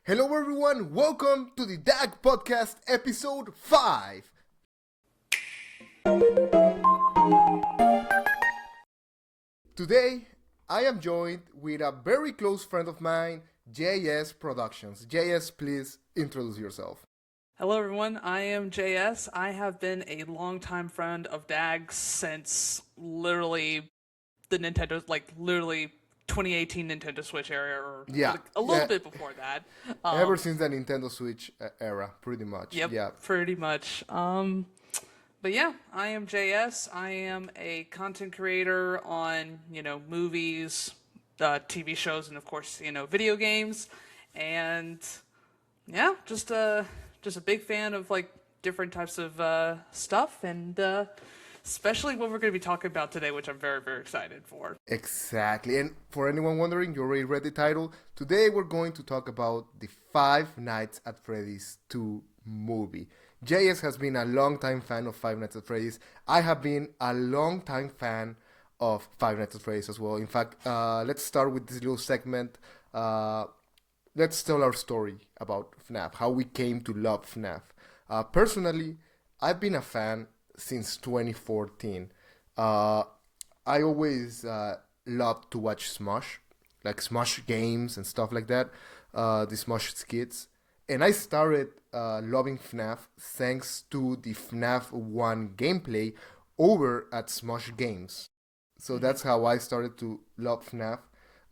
Hello everyone, welcome to the DAGG Podcast episode 5. Today, I am joined with a very close friend of mine, JSProductions. JS, please introduce yourself. Hello everyone, I am JS. I have been a longtime friend of DAGG since literally the Nintendo, literally 2018 Nintendo Switch era, or a little bit before that. Ever since the Nintendo Switch era, pretty much. Yep, pretty much. But yeah, I am JS. I am a content creator on, movies, TV shows, and of course, video games. And yeah, just a big fan of different types of stuff, and especially what we're going to be talking about today, which I'm very, very excited for. Exactly. And for anyone wondering, you already read the title. Today we're going to talk about the Five Nights at Freddy's 2 movie. JS has been a long-time fan of Five Nights at Freddy's. I have been a long-time fan of Five Nights at Freddy's as well. In fact, let's start with this little segment. Let's tell our story about FNAF, how we came to love FNAF. Personally, I've been a fan since 2014. I always loved to watch Smosh, like Smosh games and stuff like that, the Smosh skits. And I started loving FNAF thanks to the FNAF 1 gameplay over at Smosh Games. So that's how I started to love FNAF.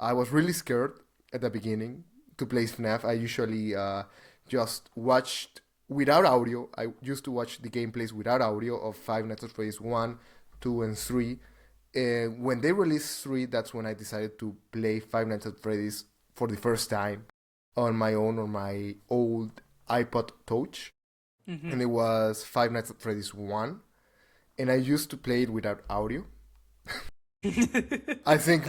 I was really scared at the beginning to play FNAF. I usually just watched without audio. I used to watch the gameplays without audio of Five Nights at Freddy's 1, 2, and 3. And when they released 3, that's when I decided to play Five Nights at Freddy's for the first time on my own, on my old iPod Touch. Mm-hmm. And it was Five Nights at Freddy's 1. And I used to play it without audio. I think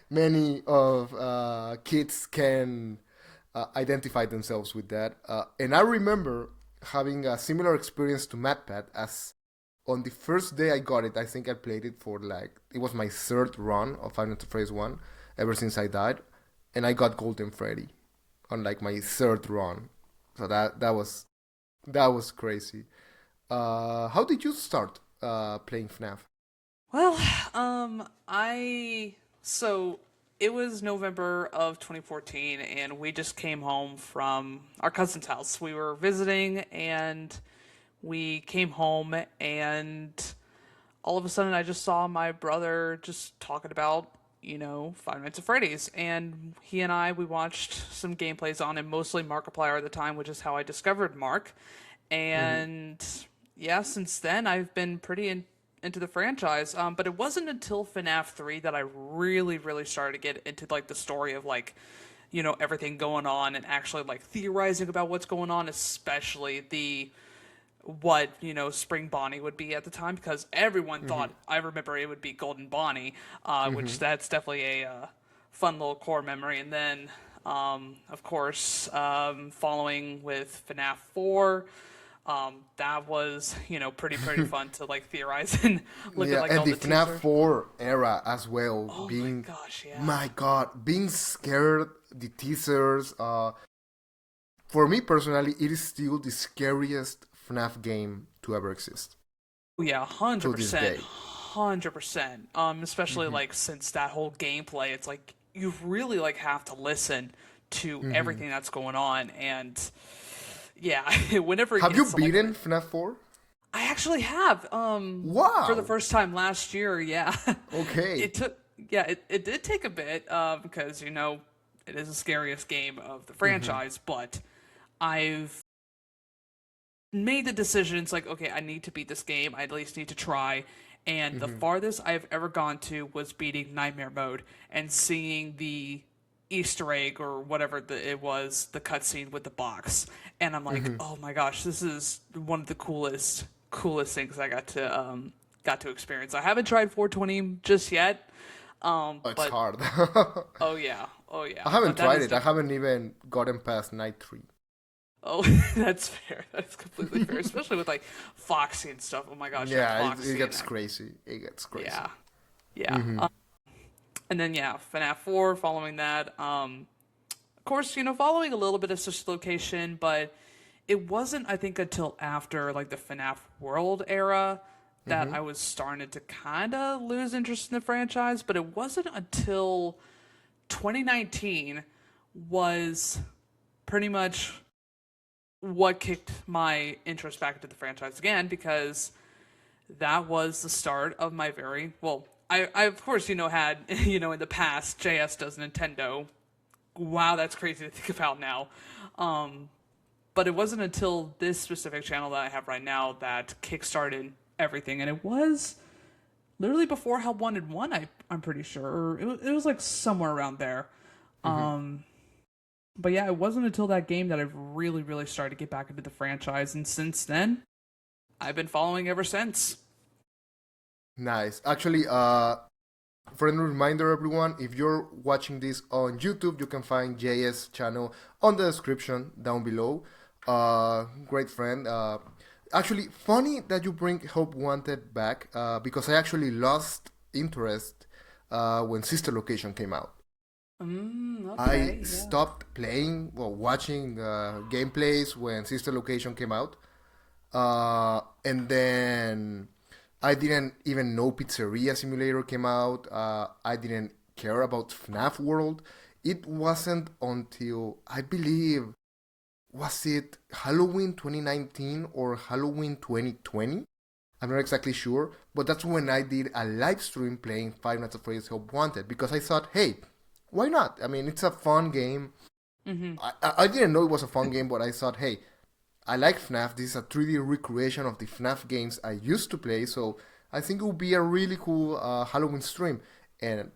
many of kids can identify themselves with that. And I remember having a similar experience to MatPat, as on the first day I got it, I think I played it for it was my third run of Five Nights at Freddy's 1 ever since I died. And I got Golden Freddy on my third run. So that was crazy. How did you start playing FNAF? Well, so it was November of 2014, and we just came home from our cousin's house. We were visiting, and we came home, and all of a sudden I just saw my brother just talking about, Five Nights at Freddy's. And he and we watched some gameplays on it, mostly Markiplier at the time, which is how I discovered Mark. And yeah, since then I've been pretty into the franchise, but it wasn't until FNAF 3 that I really, really started to get into the story of everything going on, and actually theorizing about what's going on, especially what Spring Bonnie would be at the time, because everyone thought, I remember, it would be Golden Bonnie, which that's definitely a fun little core memory. And then of course, following with FNAF 4, that was, pretty fun to theorize and look at and all the the FNAF teaser. 4 era as well. Oh my gosh, yeah. My God, being scared, the teasers. For me personally, it is still the scariest FNAF game to ever exist. Yeah, 100%. 100%. Especially since that whole gameplay, it's you really have to listen to everything that's going on. And yeah, whenever it have you gets beaten FNAF 4? I actually have. Wow. For the first time last year, yeah. Okay. It did take a bit, because, it is the scariest game of the franchise, but I've made the decision. It's okay, I need to beat this game. I at least need to try. And the farthest I've ever gone to was beating Nightmare Mode and seeing the Easter egg or whatever it was, the cutscene with the box. And I'm oh my gosh, this is one of the coolest things I got to experience. I haven't tried 420 just yet. It's hard. Oh yeah. I haven't tried it. I haven't even gotten past night 3. Oh, that's fair. That's completely fair, especially with Foxy and stuff. Oh my gosh. Yeah, it gets crazy. It gets crazy. Yeah. And then FNAF 4 following that. Of course, following a little bit of Sister Location, but it wasn't, I think, until after like the FNAF World era that I was starting to kind of lose interest in the franchise. But it wasn't until 2019 was pretty much what kicked my interest back into the franchise again, because that was the start of my very well. I of course had in the past JS does Nintendo. Wow, that's crazy to think about now. But it wasn't until this specific channel that I have right now that kickstarted everything, and it was literally before Help Wanted 1. I'm pretty sure it was like somewhere around there. But yeah, it wasn't until that game that I've really, really started to get back into the franchise, and since then, I've been following ever since. Nice. Actually, friendly reminder, everyone, if you're watching this on YouTube, you can find JS channel on the description down below. Great friend. Actually, funny that you bring Hope Wanted back, because I actually lost interest when Sister Location came out. Okay, I stopped watching gameplays when Sister Location came out. And then I didn't even know Pizzeria Simulator came out. I didn't care about FNAF World. It wasn't until, I believe, was it Halloween 2019 or Halloween 2020? I'm not exactly sure, but that's when I did a live stream playing Five Nights at Freddy's Help Wanted, because I thought, hey, why not? I mean, it's a fun game. I didn't know it was a fun game, but I thought, hey, I like FNAF. This is a 3D recreation of the FNAF games I used to play, so I think it would be a really cool Halloween stream. And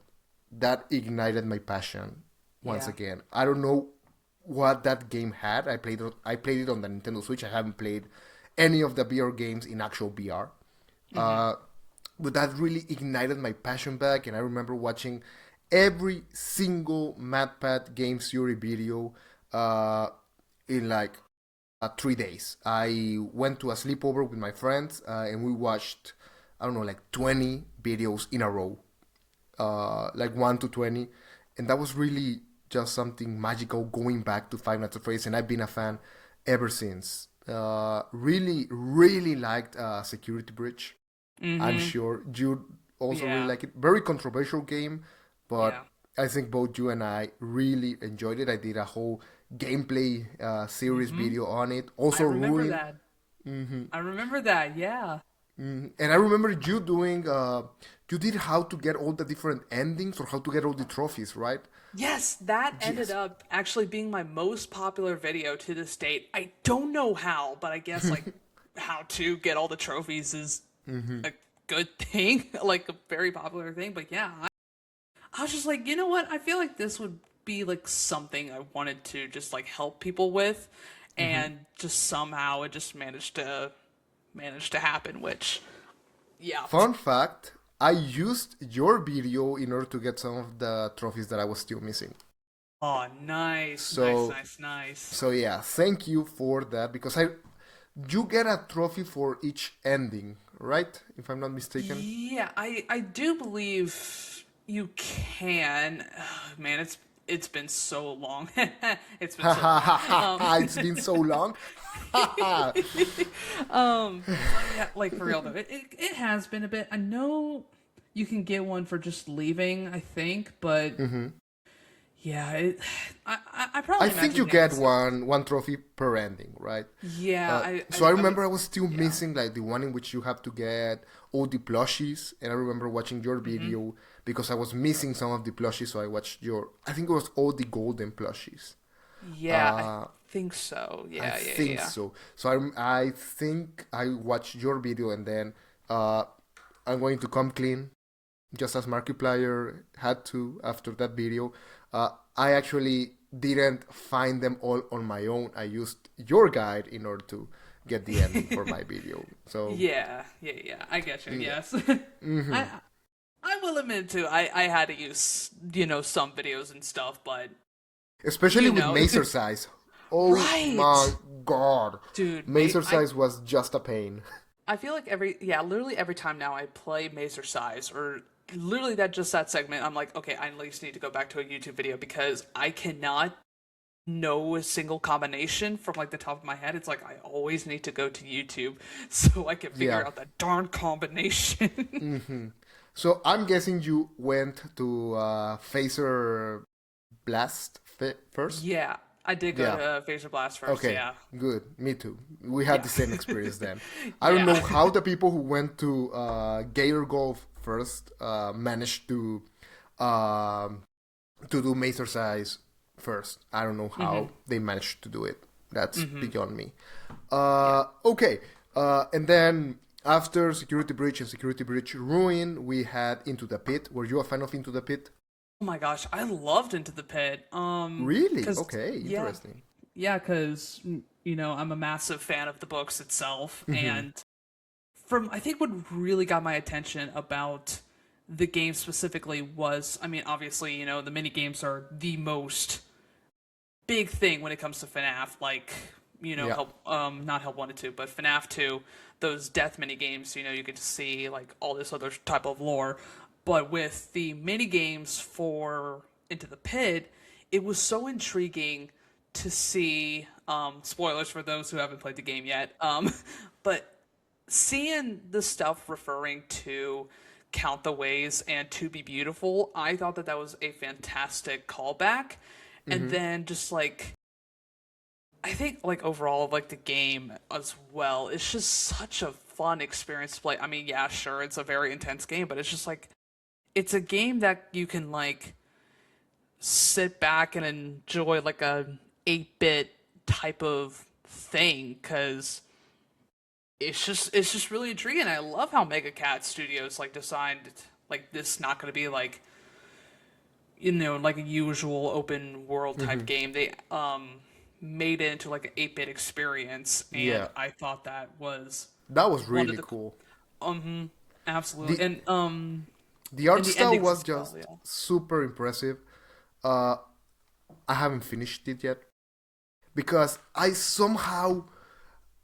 that ignited my passion once again. I don't know what that game had. I played it on the Nintendo Switch. I haven't played any of the VR games in actual VR. But that really ignited my passion back, and I remember watching every single MatPat Game Theory video in like 3 days. I went to a sleepover with my friends, and we watched, I don't know, like 20 videos in a row, like 1 to 20, and that was really just something magical going back to Five Nights at Freddy's, and I've been a fan ever since. Really, really liked Security Breach. I'm sure you also really like it. Very controversial game, but I think both you and I really enjoyed it. I did a whole gameplay series video on it. Also, I remember that. I remember that. Yeah. And I remember you doing. You did how to get all the different endings or how to get all the trophies, right? Yes, that ended up actually being my most popular video to this date. I don't know how, but I guess like how to get all the trophies is a good thing, like a very popular thing. But yeah, I was just like, you know what? I feel like this would be like something I wanted to just like help people with, and just somehow it just managed to happen. Which, yeah. Fun fact: I used your video in order to get some of the trophies that I was still missing. Oh, nice, So- nice. So yeah, thank you for that, because you get a trophy for each ending, right? If I'm not mistaken. Yeah, I do believe you can. Man, it's been so long. It's been so long. It's been so long. Yeah, like for real though, it has been a bit. I know you can get one for just leaving, I think, but yeah, I probably. I think you get one trophy per ending, right? Yeah. So I remember I was still missing like the one in which you have to get all the plushies, and I remember watching your video because I was missing some of the plushies, so I watched I think it was all the golden plushies. Yeah, I think so. Yeah, I think so. So I think I watched your video, and then I'm going to come clean, just as Markiplier had to after that video. I actually didn't find them all on my own. I used your guide in order to get the ending for my video. So yeah. I get you. Yes. I will admit too. I had to use some videos and stuff, but especially with Mazer Size. Oh my god, dude, Mazer Size was just a pain. I feel like literally every time now I play Mazer Size or literally that segment, I'm like, okay, I at least need to go back to a YouTube video because I cannot know a single combination from like the top of my head. It's like I always need to go to YouTube so I can Yeah. figure out that darn combination. So I'm guessing you went to Phaser Blast first? Yeah, I did go Yeah. to Phaser Blast first. Okay, Yeah, good. Me too. We had yeah, the same experience then. I don't yeah. know how the people who went to Gator Golf first managed um to do Mazer Size first. I don't know hmm how they managed to do it. That's hmm beyond me. Yeah. Okay, and then after Security Breach and Security Breach Ruin, we had Into the Pit. Were you a fan of Into the Pit? Oh my gosh, I loved Into the Pit. Really? Cause Okay, yeah, interesting. yeah, cause I'm a massive fan of the books itself, and from I think what really got my attention about the game specifically was, I mean, obviously, the mini games are the most big thing when it comes to FNAF. Like, Yeah. help, not Help Wanted to, but FNAF 2, those death mini games. You get to see like all this other type of lore. But with the mini games for Into the Pit, it was so intriguing to see. Spoilers for those who haven't played the game yet. But seeing the stuff referring to Count the Ways and To Be Beautiful, I thought that was a fantastic callback. And then just like I think like overall like the game as well, it's just such a fun experience to play. I mean, yeah, sure, it's a very intense game, but it's just like it's a game that you can like sit back and enjoy like a 8-bit type of thing cuz it's just really intriguing. I love how Mega Cat Studios like designed like this not going to be like like a usual open world type game. They made it into like an 8-bit experience, and Yeah. I thought that was That was one of really the cool. absolutely The the and art the style endings was as well. just Yeah. super impressive. Uh, I haven't finished it yet because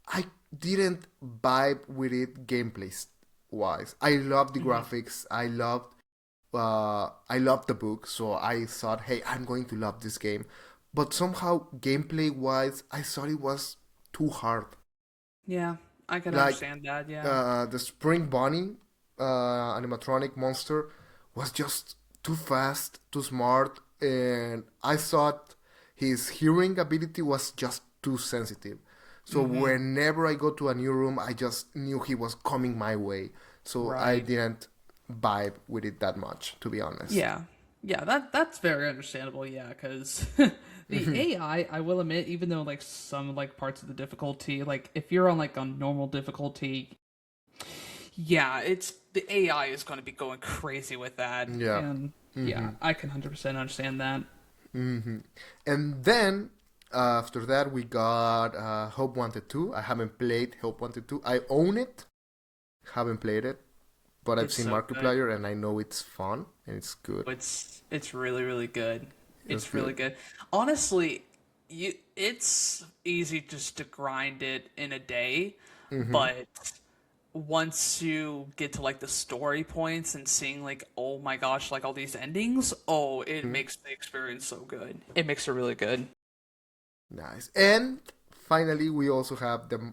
I didn't vibe with it gameplay wise. I loved the hmm graphics. I loved the book, so I thought, hey, I'm going to love this game. But somehow gameplay wise, I thought it was too hard. Yeah, I can Like understand that. Yeah. the Spring Bunny animatronic monster was just too fast, too smart, and I thought his hearing ability was just too sensitive. So hmm whenever I go to a new room, I just knew he was coming my way. So I Right. didn't vibe with it that much, to be honest. Yeah. Yeah, that's very understandable. Yeah, because the AI, I will admit, even though like some like parts of the difficulty, like if you're on like on normal difficulty, yeah, it's the AI is going to be going crazy with that, Yeah. and yeah, I can 100% understand that. And then after that, we got Hope Wanted 2. I haven't played Hope Wanted 2. I own it, haven't played it, but I've It's seen so good. Markiplier and I know it's fun and it's good. It's really really good. It's It's good. really good. Honestly, it's easy just to grind it in a day, but once you get to like the story points and seeing like oh my gosh like all these endings, oh it makes the experience so good. It makes it really good. Nice. And finally, we also have the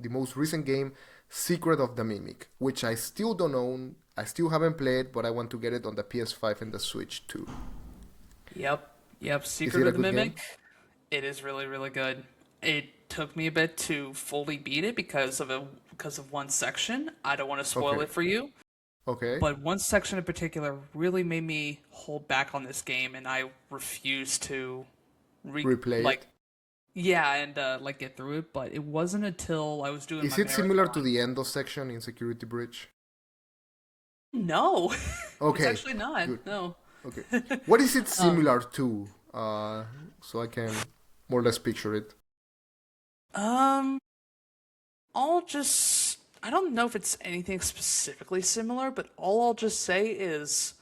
most recent game, Secret of the Mimic, which I still don't own. I still haven't played, but I want to get it on the PS5 and the Switch too. Yep. Yep. Is Secret it a of the good game? Mimic. It is really, really good. It took me a bit to fully beat it because of one section. I don't want to spoil Okay. it for you, Okay. but one section in particular really made me hold back on this game, and I refused to Replay like it. yeah, and like get through it. But it wasn't until I was doing Is my it similar to marathon. the Endo section in Security Breach? No, it's Okay. actually not. Good. No. Okay. What is it Um. similar to? So I can more or less picture it. Um. I'll just. I don't know if it's anything specifically similar, but all I'll just say is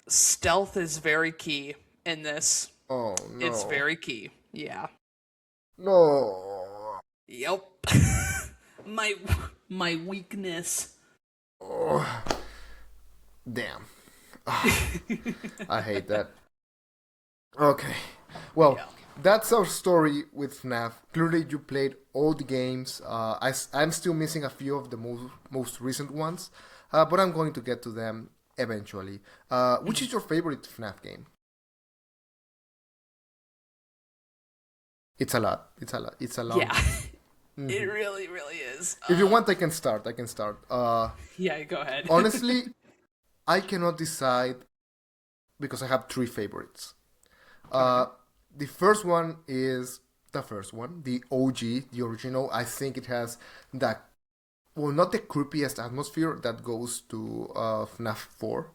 stealth is very key in this. Oh It's no. very key. Yeah. No. Yep. my my weakness. Oh, damn. Ah, I hate that. Okay. Well, Yeah. that's our story with FNAF. Clearly, you played all the games. I'm still missing a few of the most recent ones, but I'm going to get to them eventually. Which is your favorite FNAF game? It's a lot. It's a lot. It's a long Yeah. list. It really, really is. If you want, I can start. I can start. Yeah, go ahead. Honestly, I cannot decide because I have three favorites. Okay. Uh, the first one is the first one, the OG, the original. I think it has that, well, not the creepiest atmosphere that goes to FNAF 4,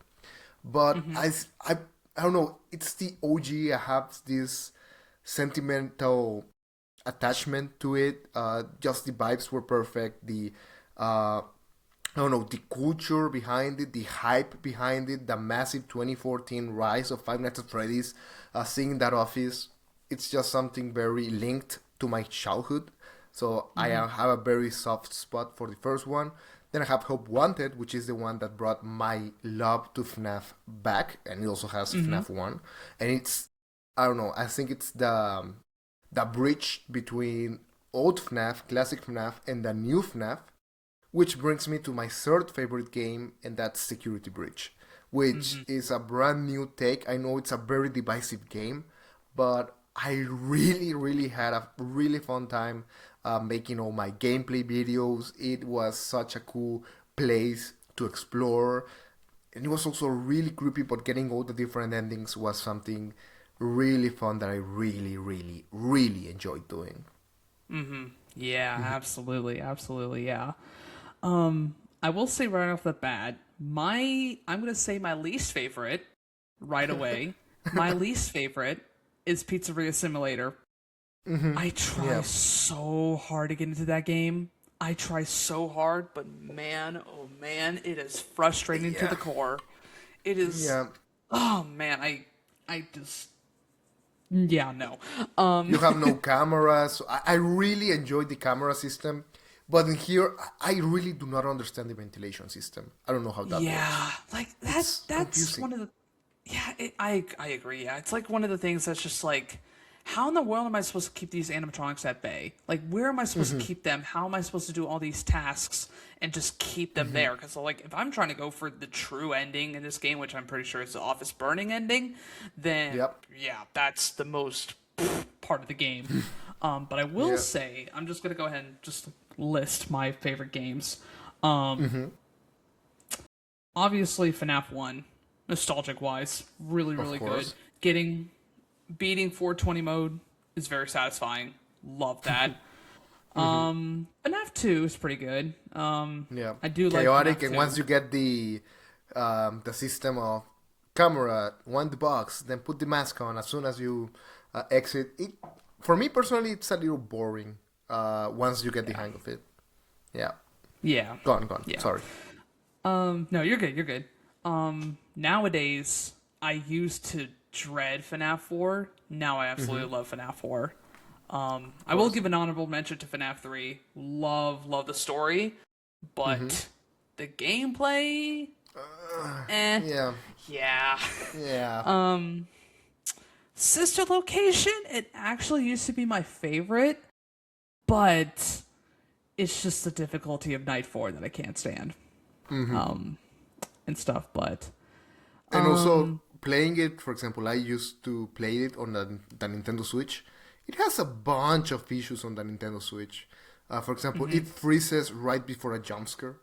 but I don't know. It's the OG. I have this sentimental attachment to it. Just the vibes were perfect. I don't know, the culture behind it, the hype behind it, the massive 2014 rise of Five Nights at Freddy's, seeing that office, it's just something very linked to my childhood. So I have a very soft spot for the first one. Then I have Hope Wanted, which is the one that brought my love to FNAF back, and it also has FNAF 1. And it's, I don't know, I think it's the bridge between old FNAF, classic FNAF, and the new FNAF, which brings me to my third favorite game, and that's Security Breach, which is a brand new take. I know it's a very divisive game, but I really, really had a really fun time making all my gameplay videos. It was such a cool place to explore, and it was also really creepy, but getting all the different endings was something really fun that I really, really, really enjoyed doing. Yeah, absolutely, absolutely, yeah. I will say right off the bat, I'm gonna say my least favorite right away. My least favorite is Pizzeria Simulator. I try Yeah, so hard to get into that game. I try so hard, but man, oh man, it is frustrating to yeah, the core. It is, yeah. oh man, I just, yeah, no. You have no cameras. So I really enjoyed the camera system, but in here, I really do not understand the ventilation system. I don't know how that works. Yeah, like It's that's confusing. one of the yeah, I agree. Yeah, it's like one of the things that's just like, how in the world am I supposed to keep these animatronics at bay? Like, where am I supposed to keep them? How am I supposed to do all these tasks and just keep them there? Because like, if I'm trying to go for the true ending in this game, which I'm pretty sure is the office burning ending, then Yep. yeah, that's the most part of the game. But I will Yeah. say, I'm just gonna go ahead and just list my favorite games. Obviously FNAF 1, nostalgic wise, really, Of really good. course. Getting beating 420 mode is very satisfying. Love that. FNAF 2 is pretty good. Yeah. I do like Chaotic, FNAF and once 2. you get the system of camera, wind the box, then put the mask on as soon as you exit. It for me personally, it's a little boring. Once you get the Yeah. hang of it. Yeah. Yeah. Go on. Yeah. Sorry. No, you're good, you're good. Nowadays I used to dread FNAF 4. Now I absolutely love FNAF 4. I will Course. give an honorable mention to FNAF 3. Love the story, but the gameplay, eh, Yeah. yeah. Yeah. Sister Location, it actually used to be my favorite, but it's just the difficulty of Night 4 that I can't stand. And stuff, but And also playing it, for example, I used to play it on the Nintendo Switch. It has a bunch of issues on the Nintendo Switch. For example, it freezes right before a jump scare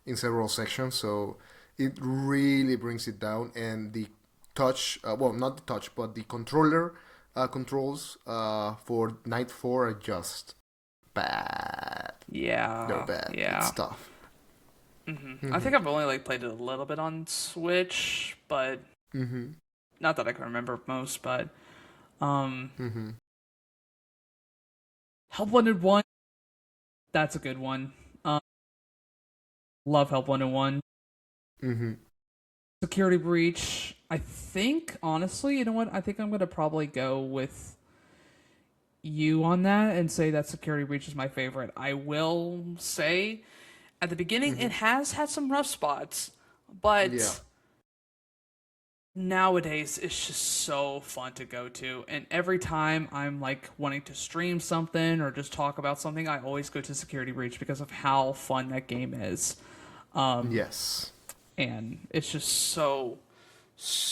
in several sections, so it really brings it down. And the touch, well, not the touch, but the controller controls for Night 4 are just bad. They're yeah, bad. It's yeah. tough. I think I've only like played it a little bit on Switch, but not that I can remember most. But um, Help Wanted 1, that's a good one. Love Help Wanted 1. Hmm. Security Breach. I think honestly, you know what? I think I'm gonna probably go with you on that and say that Security Breach is my favorite. I will say at the beginning it has had some rough spots, Yeah. but nowadays it's just so fun to go to, and every time I'm like wanting to stream something or just talk about something, I always go to Security Breach because of how fun that game is. Yes. And it's just so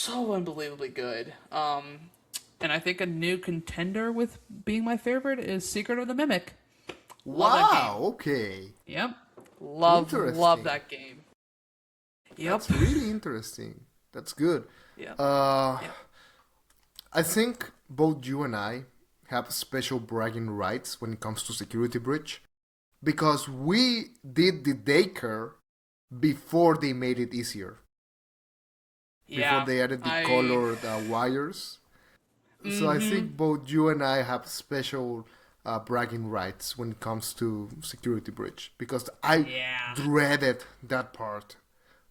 unbelievably good. And I think a new contender with being my favorite is Secret of the Mimic. Love that game. Wow. Okay. Yep. Love Interesting. that game. Yep. That's really interesting. That's good. Yeah. Uh, Yeah. I think both you and I have special bragging rights when it comes to Security Breach because we did the daycare before they made it easier. Before Yeah. they added the I colored wires. So I think both you and I have special bragging rights when it comes to Security Breach because I Yeah. dreaded that part.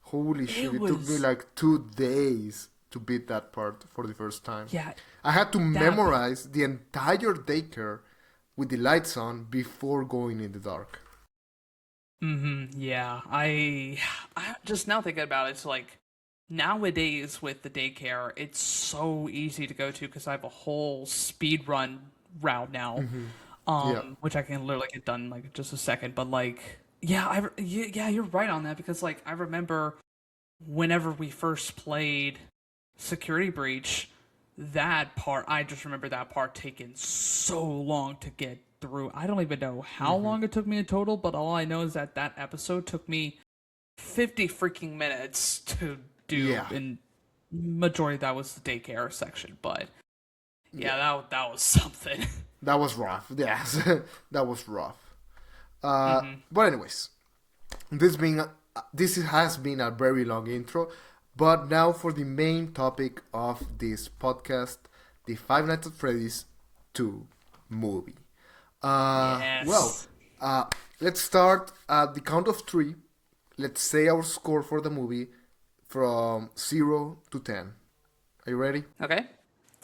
Holy shit, it took me was like 2 days to beat that part for the first time. yeah, I had to that memorize the entire daycare with the lights on before going in the dark. yeah. I just now thinking about it, it's like nowadays with the daycare, it's so easy to go to because I have a whole speed run route now, Yeah. which I can literally get done in like just a second. But like, yeah, yeah, you're right on that because like I remember whenever we first played Security Breach, that part I just remember that part taking so long to get through. I don't even know how long it took me in total, but all I know is that that episode took me 50 freaking minutes to do, Yeah. and majority of that was the daycare section. But Yeah. yeah, that was something. That was rough. Yes. That was rough. But anyways, this has been a very long intro, but now for the main topic of this podcast, the Five Nights at Freddy's 2 movie. Well, Yes. let's start at the count of three. Let's say our score for the movie from 0 to 10. Are you ready? Okay,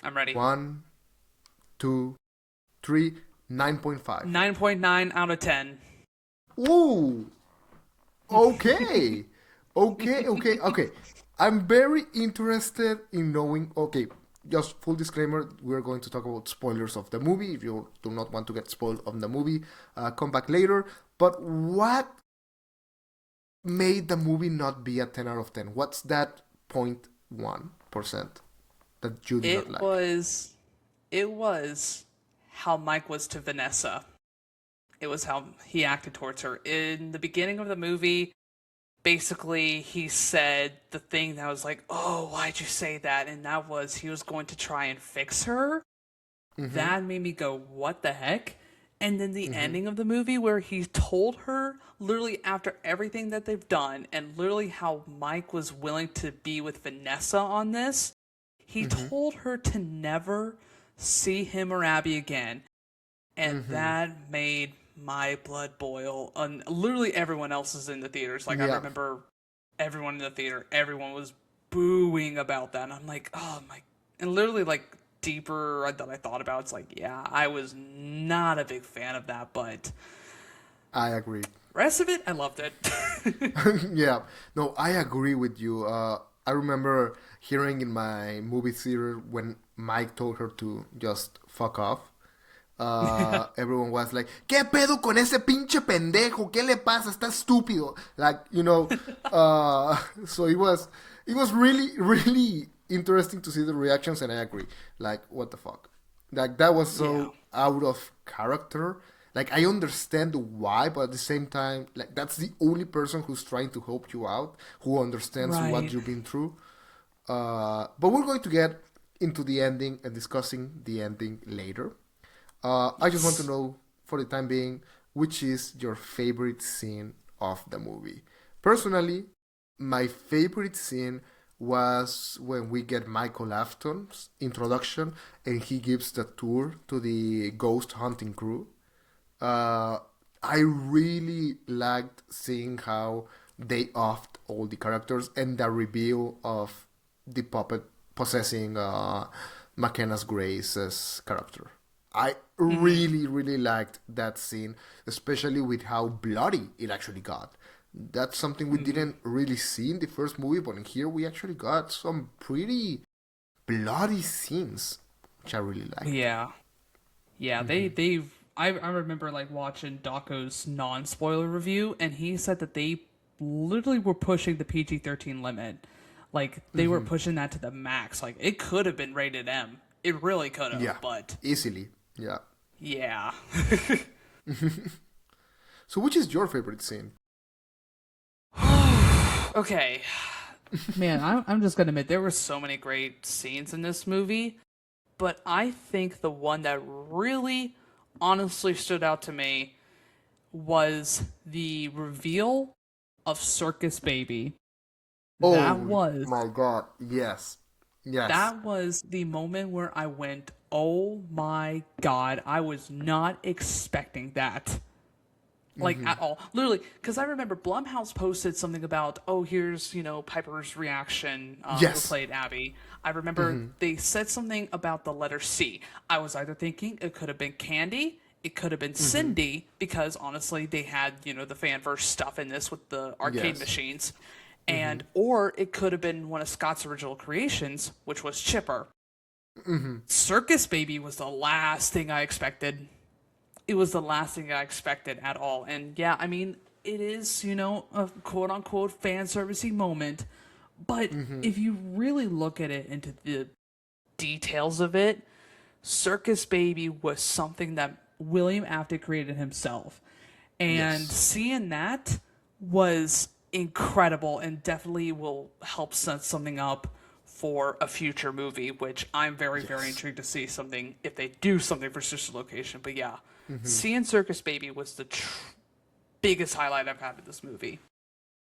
I'm ready. 1, 2, 3, 9.5. 9.9 out of 10. Ooh, okay. Okay. I'm very interested in knowing. Okay, just full disclaimer: we're going to talk about spoilers of the movie. If you do not want to get spoiled on the movie, come back later. But what made the movie not be a 10 out of 10? What's that 0.1% that you did not It like? it was how Mike was to Vanessa. It was how he acted towards her. In the beginning of the movie, basically he said the thing that was like, "Oh, why'd you say that?" And that was he was going to try and fix her. That made me go, "What the heck?" And then the ending of the movie where he told her literally after everything that they've done and literally how Mike was willing to be with Vanessa on this, he told her to never see him or Abby again. And that made my blood boil. And literally everyone else is in the theaters. Like I Yeah. remember everyone in the theater, everyone was booing about that. And I'm like, oh my, and literally like deeper that I thought about, it's like, yeah, I was not a big fan of that, but I agree. rest of it, I loved it. Yeah, no, I agree with you. I remember hearing in my movie theater when Mike told her to just fuck off. Everyone was like, ¿Qué pedo con ese pinche pendejo? ¿Qué le pasa? Está estúpido. Like, so it was really interesting to see the reactions, and I agree. Like, what the fuck? Like, that was so Yeah. out of character. Like, I understand why, but at the same time, like, that's the only person who's trying to help you out, who understands what Right. you've been through. But we're going to get into the ending and discussing the ending later. I just want to know, for the time being, which is your favorite scene of the movie. Personally, my favorite scene was when we get Michael Afton's introduction and he gives the tour to the ghost hunting crew. Uh, I really liked seeing how they offed all the characters and the reveal of the puppet possessing McKenna's Grace's character. I really liked that scene, especially with how bloody it actually got. That's something we didn't really see in the first movie, but in here we actually got some pretty bloody scenes, which I really liked. Yeah. Yeah, I remember like watching Daco's non-spoiler review, and he said that they literally were pushing the PG-13 limit. Like they were pushing that to the max. Like it could have been rated M. It really could have, Yeah, but easily. Yeah. yeah. So, which is your favorite scene? Okay. Man, I'm just gonna admit there were so many great scenes in this movie, but I think the one that really honestly stood out to me was the reveal of Circus Baby. Oh That was my God! Yes, yes. that was the moment where I went, "Oh my God, I was not expecting that." Like at all, literally, because I remember Blumhouse posted something about, oh, here's Piper's reaction, who Yes. played Abby. I remember they said something about the letter C. I was either thinking it could have been Candy, it could have been Cindy, because honestly, they had the fanverse stuff in this with the arcade Yes. machines, and or it could have been one of Scott's original creations, which was Chipper. Circus Baby was the last thing I expected. It was the last thing I expected at all. And yeah, I mean, it is, a quote unquote fan servicey moment. But if you really look at it into the details of it, Circus Baby was something that William Afton created himself. And Yes. seeing that was incredible and definitely will help set something up for a future movie, which I'm very, very Yes. intrigued to see something if they do something for Sister Location. But yeah, seeing Circus Baby was the biggest highlight I've had in this movie.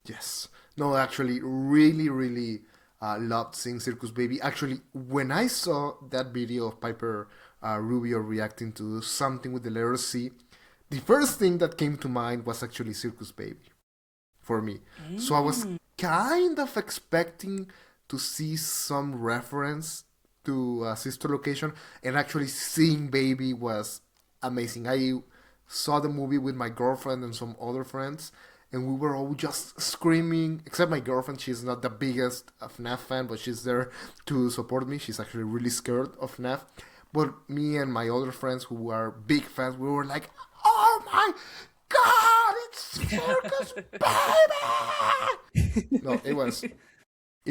Yes. No, actually, really, really loved seeing Circus Baby. Actually, when I saw that video of Piper Rubio reacting to something with the letter C, the first thing that came to mind was actually Circus Baby for me. So I was kind of expecting to see some reference to Sister Location, and actually seeing Baby was amazing. I saw the movie with my girlfriend and some other friends, and we were all just screaming. Except my girlfriend, she's not the biggest FNAF fan, but she's there to support me. She's actually really scared of FNAF. But me and my other friends who are big fans, we were like, "Oh my God, it's Circus Baby!" No, it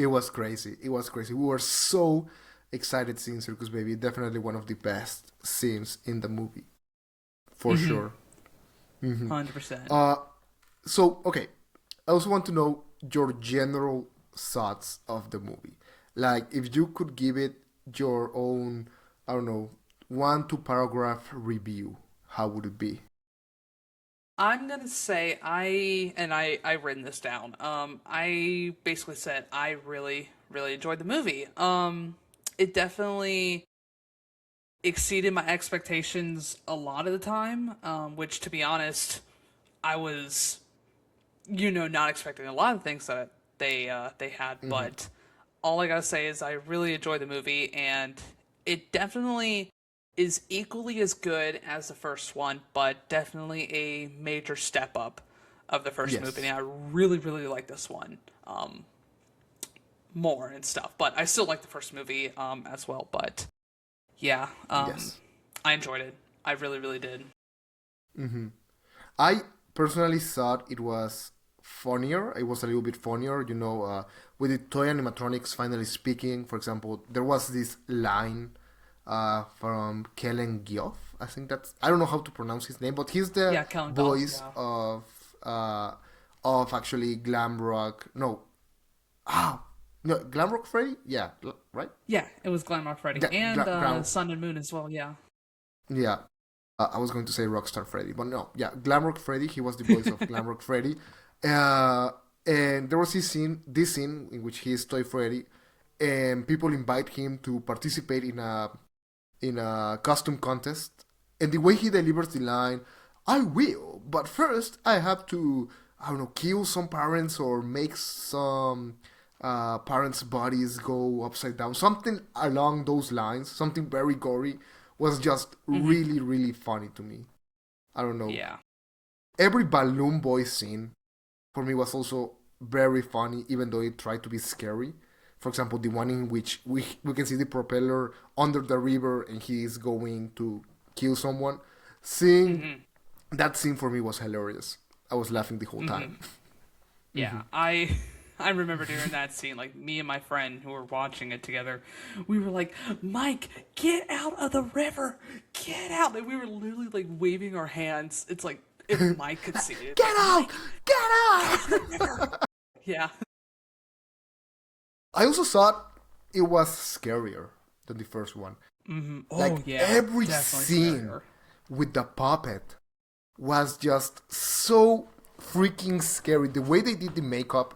was crazy. It was crazy. We were so excited seeing Circus Baby. Definitely one of the best scenes in the movie, for sure. 100%. So, okay, I also want to know your general thoughts of the movie. Like, if you could give it your own, I don't know, 1 2 paragraph review, how would it be? I'm gonna say I've written this down. I basically said I really really enjoyed the movie. It definitely exceeded my expectations a lot of the time. Which to be honest, I was not expecting a lot of things that they had. But all I gotta say is I really enjoyed the movie, and it definitely is equally as good as the first one, but definitely a major step up of the first movie. Yes. And I really, really like this one more and stuff. But I still like the first movie as well. But yeah, Yes. I enjoyed it. I really, really did. I personally thought it was funnier. It was a little bit funnier, with the toy animatronics finally speaking. For example, there was this line from Kellen Gioff. I think I don't know how to pronounce his name, but he's the Yeah, Count Dolph, voice yeah. of actually Glam Rock. No, no, Glam Rock Freddy. Yeah, right. Yeah, it was Glamrock Freddy. And Sun and Moon as well, yeah. Yeah, I was going to say Rockstar Freddy, but no. Yeah, Glamrock Freddy. He was the voice of Glamrock Freddy. And there was this scene in which he is Toy Freddy, and people invite him to participate in a costume contest. And the way he delivers the line, "I will, but first I have to, I don't know, kill some parents or make some parents' bodies go upside down," something along those lines, something very gory, was just really, really funny to me. I don't know. Yeah. Every Balloon Boy scene for me was also very funny, even though it tried to be scary. For example, the one in which we can see the propeller under the river and he is going to kill someone. Seeing Mm-hmm. that scene for me was hilarious. I was laughing the whole Mm-hmm. time. Yeah, I remember during that scene, like me and my friend who were watching it together, we were like, "Mike, get out of the river, get out!" And we were literally like waving our hands. It's like if Mike could see it, it's Get like out! Mike, Get get out! out of the river. Yeah. I also thought it was scarier than the first one. Mm-hmm. Like Oh yeah, every definitely scene scarier. with the puppet was just so freaking scary. The way they did the makeup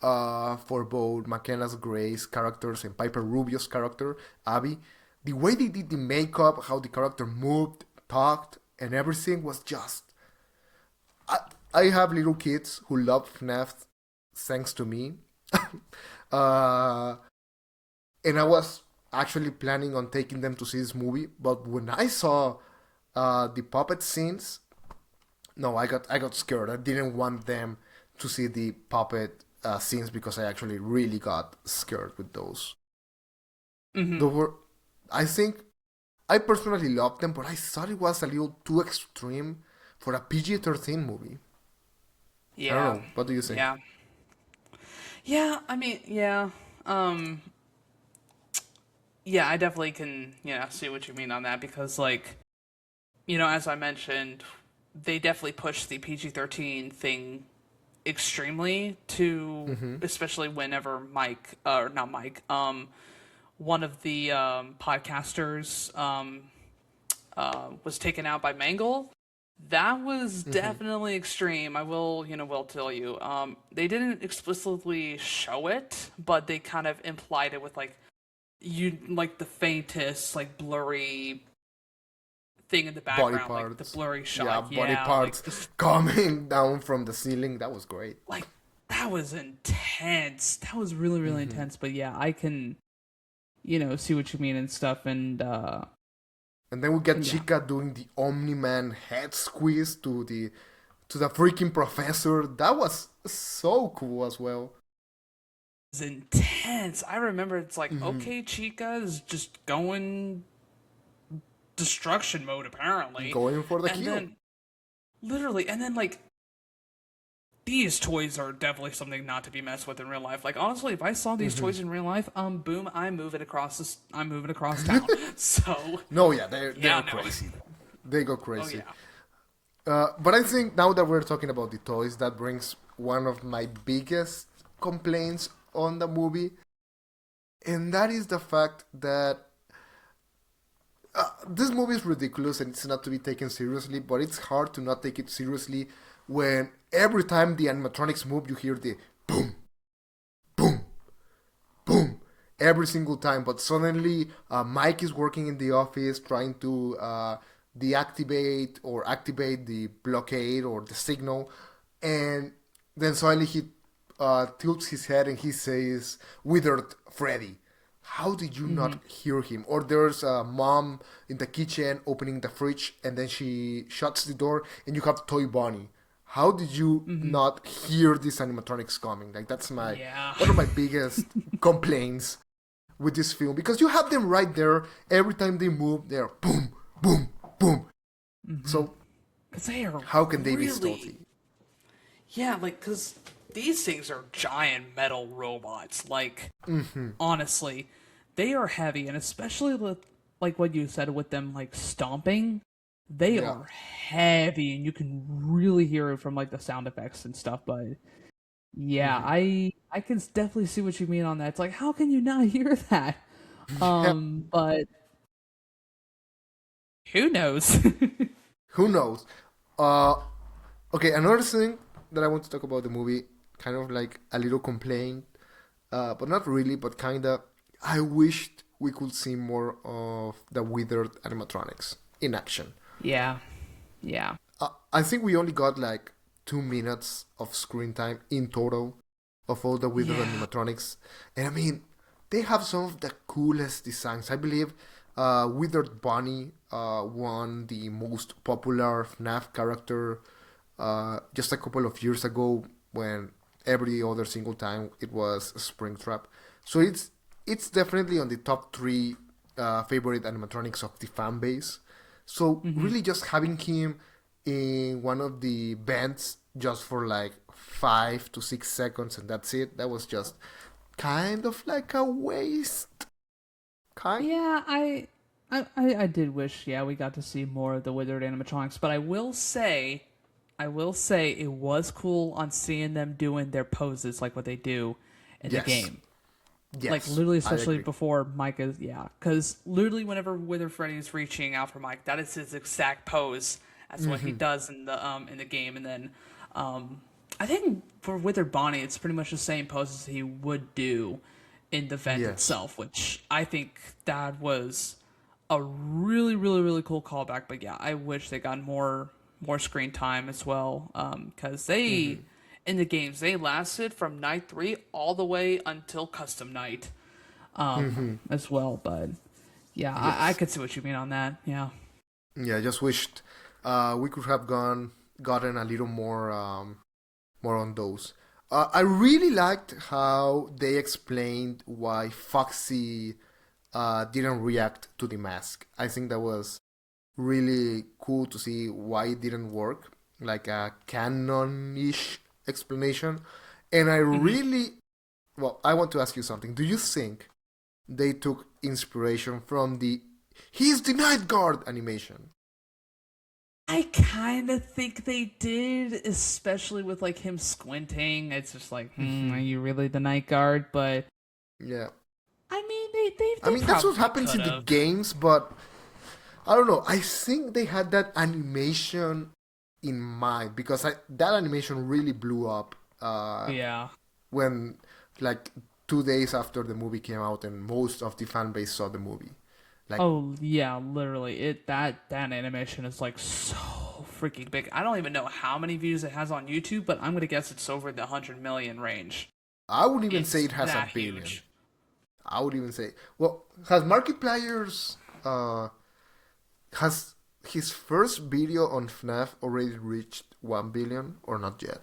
for both McKenna's Gray's characters and Piper Rubio's character, Abby, the way they did the makeup, how the character moved, talked, and everything was just. I, I have little kids who love FNAF thanks to me. uh, and I was actually planning on taking them to see this movie, but when I saw the puppet scenes, no, I got scared. I didn't want them to see the puppet scenes because I actually really got scared with those. Mm-hmm. Those were, I think, I personally loved them, but I thought it was a little too extreme for a PG-13 movie. I don't Yeah, know. What do you think? yeah, yeah. I mean, yeah. Um, yeah, I definitely can, see what you mean on that because, like, as I mentioned, they definitely push the PG-13 thing extremely to, Mm-hmm. especially whenever Mike, or not Mike, one of the podcasters was taken out by Mangle. That was Mm-hmm. definitely extreme. I will tell you. They didn't explicitly show it, but they kind of implied it with like the faintest like blurry thing in the Body background, like the parts. blurry Yeah, shot. body Yeah, like parts just coming down from the ceiling. That was great. like that was intense. That was really really Mm-hmm. intense. But yeah, I can see what you mean and stuff. And then we get And yeah, Chica doing the Omni-Man head squeeze to the freaking professor. That was so cool as well. it's intense. I remember it's like Mm-hmm. okay, Chica is just going destruction mode apparently, Going for the and kill. then literally, and then like these toys are definitely something not to be messed with in real life. Like honestly, if I saw these Mm-hmm. toys in real life, boom, I'm moving across town. So No, yeah, they're yeah, no, crazy. They go oh crazy. yeah, But I think now that we're talking about the toys, that brings one of my biggest complaints on the movie, and that is the fact that this movie is ridiculous and it's not to be taken seriously, but it's hard to not take it seriously when every time the animatronics move, you hear the boom, boom, boom, every single time. But suddenly, Mike is working in the office trying to deactivate or activate the blockade or the signal, and then suddenly he tilts his head and he says, "Withered Freddy." How did you mm-hmm. not hear him? Or there's a mom in the kitchen opening the fridge and then she shuts the door and you have Toy Bonnie. How did you Mm-hmm. not hear these animatronics coming? Like that's my Yeah, one of my biggest complaints with this film because you have them right there every time they move. They're boom, boom, boom. mm-hmm. So Because they are how can they be really stealthy? yeah, like because these things are giant metal robots. Like Mm-hmm. honestly, they are heavy, and especially with like what you said with them like stomping, they Yeah. are heavy, and you can really hear it from like the sound effects and stuff. But yeah, Mm-hmm. I can definitely see what you mean on that. It's like how can you not hear that? Yeah. But who knows? Who knows? Uh, okay, another thing that I want to talk about the movie, kind of like a little complaint, but not really, but kinda. I wished we could see more of the withered animatronics in action. Yeah, yeah, I think we only got like 2 minutes of screen time in total of all the withered yeah. animatronics, and I mean, they have some of the coolest designs. I believe Withered Bunny won the most popular FNAF character just a couple of years ago. when every other single time it was Springtrap. So it's definitely on the top three favorite animatronics of the fan base. So really just having him in one of the bands just for like 5 to 6 seconds and that's it. That was just kind of like a waste. Yeah, I did wish, we got to see more of the withered animatronics, but I will say it was cool on seeing them doing their poses like what they do in the game. Yes, like literally, especially before Mike is, because literally whenever Wither Freddy is reaching out for Mike, that is his exact pose. That's what he does in the game, and then I think for Withered Bonnie, it's pretty much the same poses he would do in the vent itself, which I think that was a really, really, really cool callback. But yeah, I wish they got more screen time as well, because they in the games they lasted from night 3 all the way until custom night, as well. But yeah, I could see what you mean on that. Yeah, I just wished we could have gotten a little more on those. I really liked how they explained why Foxy didn't react to the mask. I think that was really cool to see why it didn't work, like a canon-ish explanation. And I really, I want to ask you something. Do you think they took inspiration from the "He's the Nightguard" animation? I kind of think they did, especially with like him squinting. It's just like, are you really the Nightguard? But yeah, I mean, they I mean, that's what happens in the games, but I don't know. I think they had that animation in mind because that animation really blew up. When like 2 days after the movie came out and most of the fan base saw the movie. Like, oh yeah, literally, that animation is like so freaking big. I don't even know how many views it has on YouTube, but I'm gonna guess it's over the 100 million range. I would even say it has a billion. Huge. I would even say, has Markiplier's has his first video on FNAF already reached 1 billion or not yet?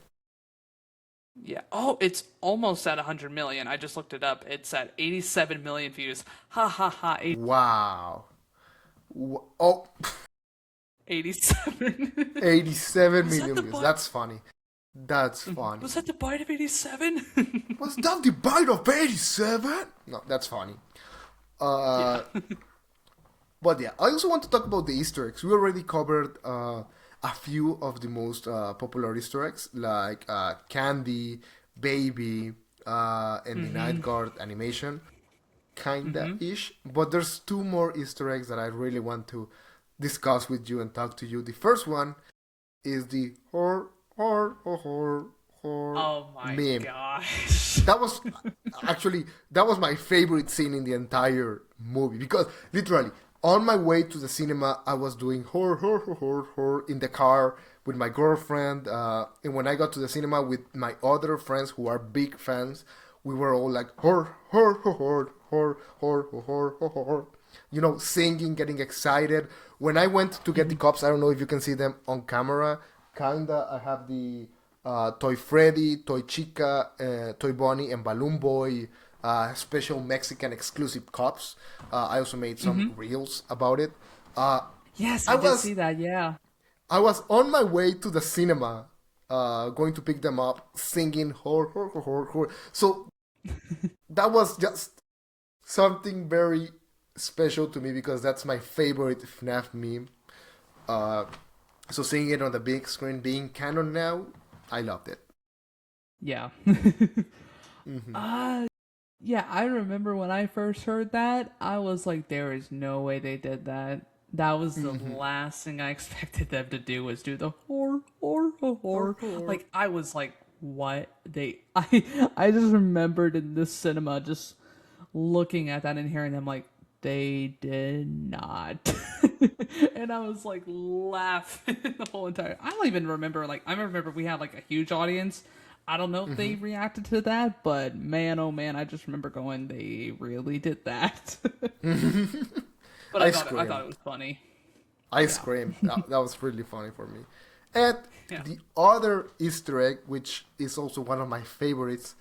Yeah. Oh, it's almost at 100 million. I just looked it up. It's at 87 million views. Ha ha ha. Wow. 87. 87 million views. That's funny. That's funny. Was that the bite of 87? Was that the bite of 87? No, that's funny. But yeah, I also want to talk about the Easter eggs. We already covered a few of the most popular Easter eggs, like Candy, Baby, and the Nightguard animation, kinda-ish. But there's 2 more Easter eggs that I really want to discuss with you and talk to you. The first one is the Hur Hur oh my meme. gosh. That was my favorite scene in the entire movie because literally on my way to the cinema, I was doing Hur Hur Hur Hur in the car with my girlfriend. And when I got to the cinema with my other friends who are big fans, we were all like Hur Hur Hur Hur Hur Hur Hur, you know, singing, getting excited. When I went to get the cups, I don't know if you can see them on camera. Kinda, I have the Toy Freddy, Toy Chica, Toy Bonnie, and Balloon Boy special Mexican exclusive cups. I also made some reels about it. Yes, I did see that, yeah. I was on my way to the cinema, going to pick them up, singing Hur Hur Hur Hur. So that was just something very special to me because that's my favorite FNAF meme. So seeing it on the big screen, being canon now, I loved it. Yeah. Yeah, I remember when I first heard that, I was like, there is no way they did that. That was the last thing I expected them to do was do the Hur Hur Hur. Like, I was like, what? I just remembered in the cinema just looking at that and hearing them like, they did not. And I was like laughing the whole entire. I don't even remember. Like, I remember we had like a huge audience. I don't know if they reacted to that, but man, oh man, I just remember going, they really did that. But I thought it was funny. I screamed. That was really funny for me. And Yeah. the other Easter egg, which is also one of my favorites,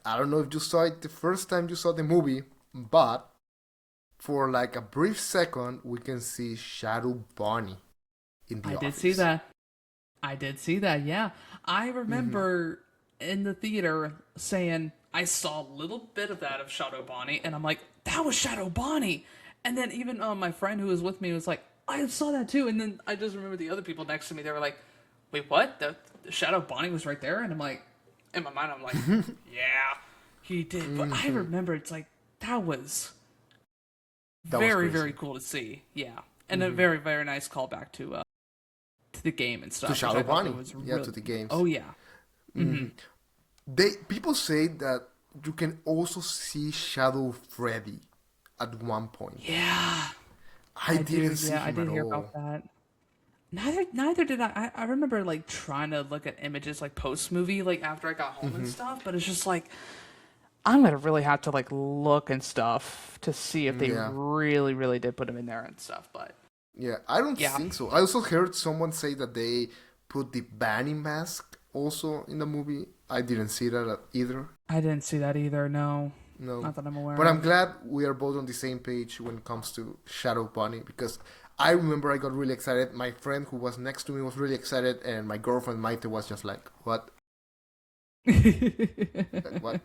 I don't know if you saw it the first time you saw the movie, but for like a brief second, we can see Shadow Bunny in the I office. did see that. I did see that, yeah. I remember in the theater saying, I saw a little bit of that of Shadow Bonnie, and I'm like, that was Shadow Bonnie! And then even my friend who was with me was like, I saw that too. And then I just remember the other people next to me, they were like, wait, what? The Shadow Bonnie was right there? And I'm like, in my mind, I'm like, yeah, he did. But I remember it's like, that was very, very cool to see. Yeah. And a very, very nice callback to the game and stuff. To Shadow Bunny. Was Yeah, to the games. Oh, yeah. People say that you can also see Shadow Freddy at one point. Yeah. I didn't see him I did at hear all. about that. Neither did I. I remember like trying to look at images like post movie, like after I got home and stuff, but it's just like I'm gonna really have to like look and stuff to see if they really, really did put him in there and stuff. But Yeah, I don't think so. I also heard someone say that they put the Bunny mask also in the movie. I didn't see that either. I didn't see that either. No, No. not that I'm aware. But of. I'm glad we are both on the same page when it comes to Shadow Bunny because I remember I got really excited. My friend who was next to me was really excited, and my girlfriend Maite was just like, "What? Like, what?"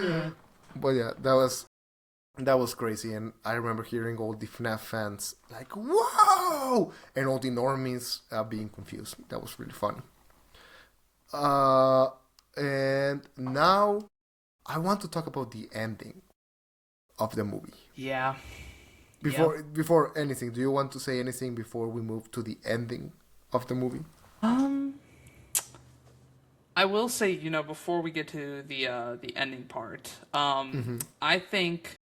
Yeah. But yeah, that was crazy, and I remember hearing all the FNAF fans like, "Whoa!" and all the normies being confused. That was really funny. And now I want to talk about the ending of the movie. Yeah. Before anything, do you want to say anything before we move to the ending of the movie? I will say, before we get to the ending part, I think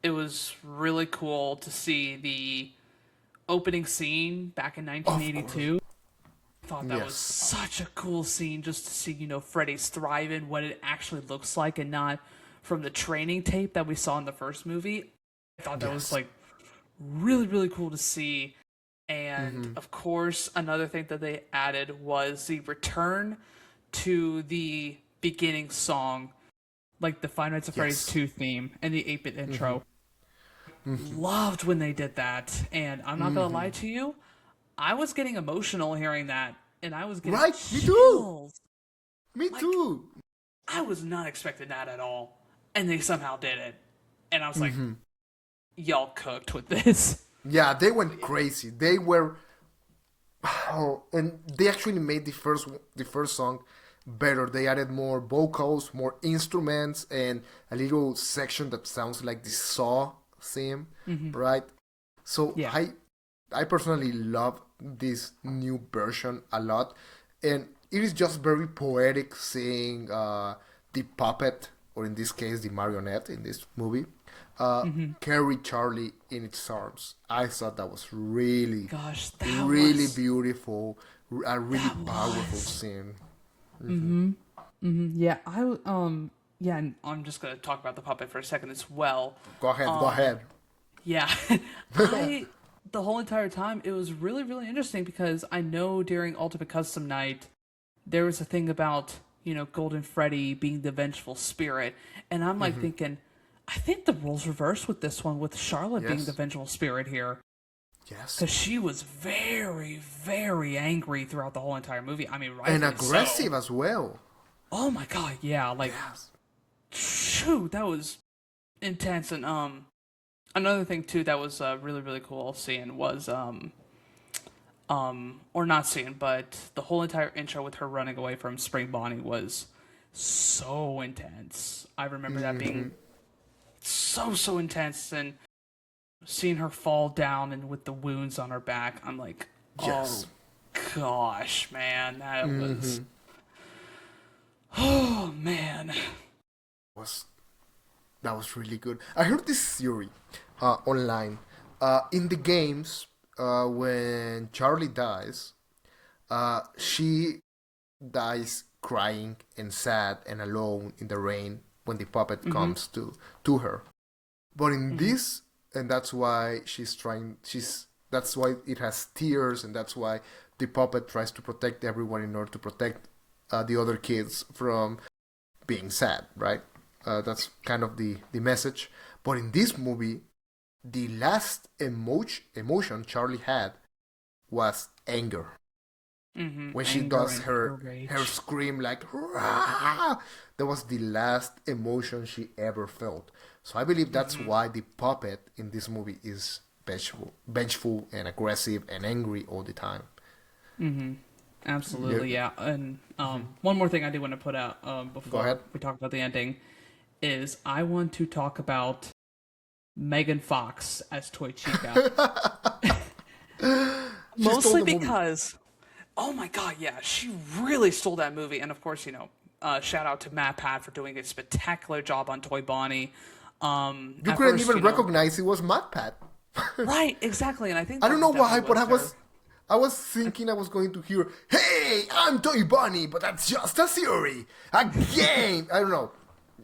it was really cool to see the opening scene back in 1982. I thought that was such a cool scene just to see, Freddy's thriving, what it actually looks like, and not from the training tape that we saw in the first movie. I thought that was like really, really cool to see. And of course, another thing that they added was the return to the beginning song, like the Five Nights at Freddy's 2 theme and the 8-bit intro. Loved when they did that, and I'm not gonna lie to you, I was getting emotional hearing that, and I was getting chills. Me too. I was not expecting that at all, and they somehow did it, and I was like, y'all cooked with this. Yeah, they went crazy. They were, and they actually made the first song better. They added more vocals, more instruments, and a little section that sounds like the Saw theme, right? So I personally love this new version a lot, and it is just very poetic seeing the puppet, or in this case the marionette in this movie, carry Charlie in its arms. I thought that was really beautiful, a really powerful scene. Yeah, and I'm just gonna talk about the puppet for a second as well. Go ahead. Yeah, the whole entire time it was really, really interesting because I know during Ultimate Custom Night there was a thing about Golden Freddy being the vengeful spirit, and I'm like thinking, I think the roles reversed with this one, with Charlotte being the vengeful spirit here. Yes. Because she was very, very angry throughout the whole entire movie. I mean, and aggressive as well. Oh my god, yeah, like, shoot, that was intense. And another thing too that was really, really cool seeing was or not seeing, but the whole entire intro with her running away from Spring Bonnie was so intense. I remember that being so intense, and seeing her fall down and with the wounds on her back, I'm like, oh gosh, man, that was, oh man, that was really good. I heard this theory online. In the games, when Charlie dies, she dies crying and sad and alone in the rain when the puppet comes to her. But in this, and that's why she's That's why it has tears, and that's why the puppet tries to protect everyone in order to protect the other kids from being sad, right? That's kind of the message. But in this movie, the last emotion Charlie had was anger. Mm-hmm. When she does her scream like "Rah!" That was the last emotion she ever felt. So I believe that's why the puppet in this movie is vengeful and aggressive and angry all the time. Mm-hmm. Absolutely, yeah. And one more thing I do want to put out Go before ahead. we talk about the ending is I want to talk about Megan Fox as Toy Chica. Mostly because, oh my god, yeah, she really stole that movie. And of course, shout out to Matt Pat for doing a spectacular job on Toy Bonnie. You couldn't even recognize it was Matt Pat. Right, exactly. And I think I don't know why, but her. I was thinking I was going to hear, "Hey, I'm Toy Bunny, but that's just a theory, a game." I don't know,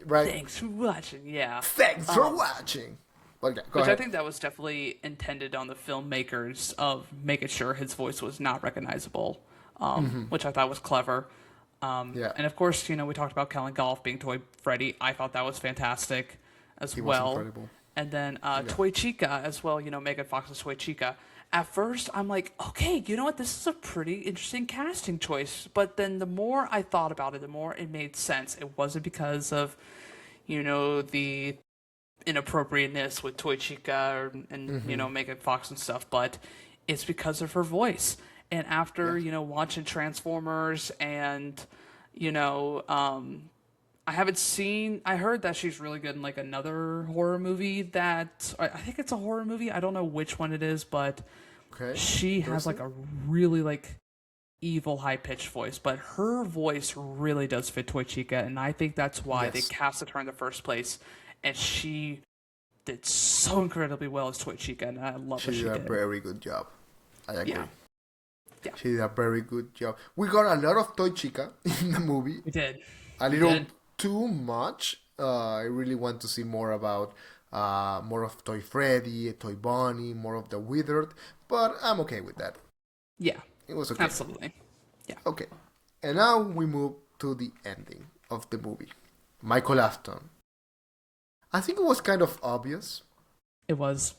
right? Thanks for watching. Yeah. Thanks for watching. Okay, go ahead. I think that was definitely intended on the filmmakers of making sure his voice was not recognizable, which I thought was clever. Yeah. And of course, we talked about Kellen Golf being Toy Freddy. I thought that was fantastic as He well. was incredible. And then Toy Chica as well, Megan Fox's Toy Chica. At first, I'm like, okay, you know what? This is a pretty interesting casting choice. But then the more I thought about it, the more it made sense. It wasn't because of, the inappropriateness with Toy Chica and Megan Fox and stuff, but it's because of her voice. And after, watching Transformers and, I heard that she's really good in like another horror movie that I think it's a horror movie. I don't know which one it is, but she has like a really like evil high pitched voice, but her voice really does fit Toy Chica, and I think that's why they casted her in the first place. And she did so incredibly well as Toy Chica, and I love what she did. She did a very good job. I agree. Yeah. She did a very good job. We got a lot of Toy Chica in the movie. We did. A little too much. I really want to see more about more of Toy Freddy, Toy Bonnie, more of the Withered, but I'm okay with that. Yeah. It was okay. Absolutely. Yeah. Okay. And now we move to the ending of the movie. Michael Afton. I think it was kind of obvious. It was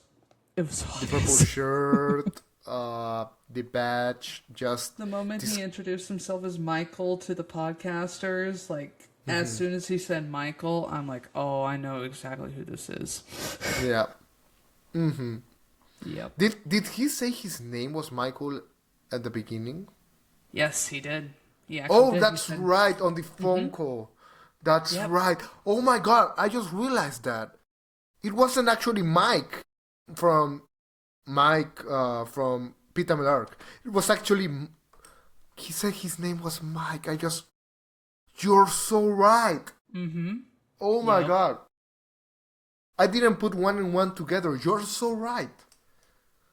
obvious. The purple shirt, the badge, just... The moment he introduced himself as Michael to the podcasters, like, as soon as he said Michael, I'm like, oh, I know exactly who this is. Yeah. Mm-hmm. Yep. Did he say his name was Michael at the beginning? Yes, he did. That's right, on the phone call. That's right. Oh my god, I just realized that. It wasn't actually Mike from Peter Millark. It was actually... He said his name was Mike. You're so right. Mm-hmm. Oh my god. I didn't put one and one together. You're so right.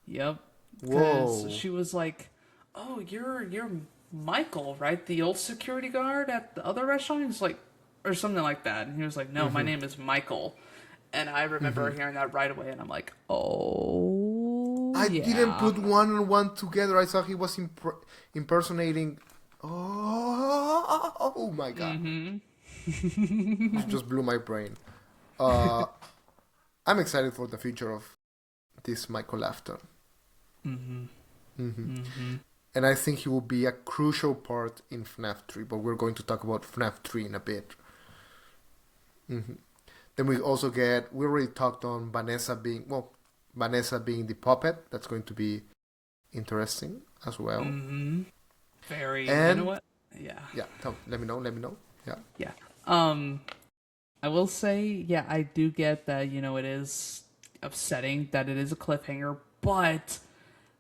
Yep. Whoa. She was like, oh, you're Michael, right? The old security guard at the other restaurant? He's like, or something like that. And he was like, no, my name is Michael. And I remember hearing that right away, and I'm like, oh, I didn't put one and one together. I thought he was impersonating... Oh my god. It just blew my brain. I'm excited for the future of this Michael Afton. And I think he will be a crucial part in FNAF 3, but we're going to talk about FNAF 3 in a bit. Then we already talked on Vanessa being the puppet. That's going to be interesting as well. Very. And, you know what? Yeah. Yeah. Let me know. Yeah. Yeah. I will say, I do get that, it is upsetting that it is a cliffhanger, but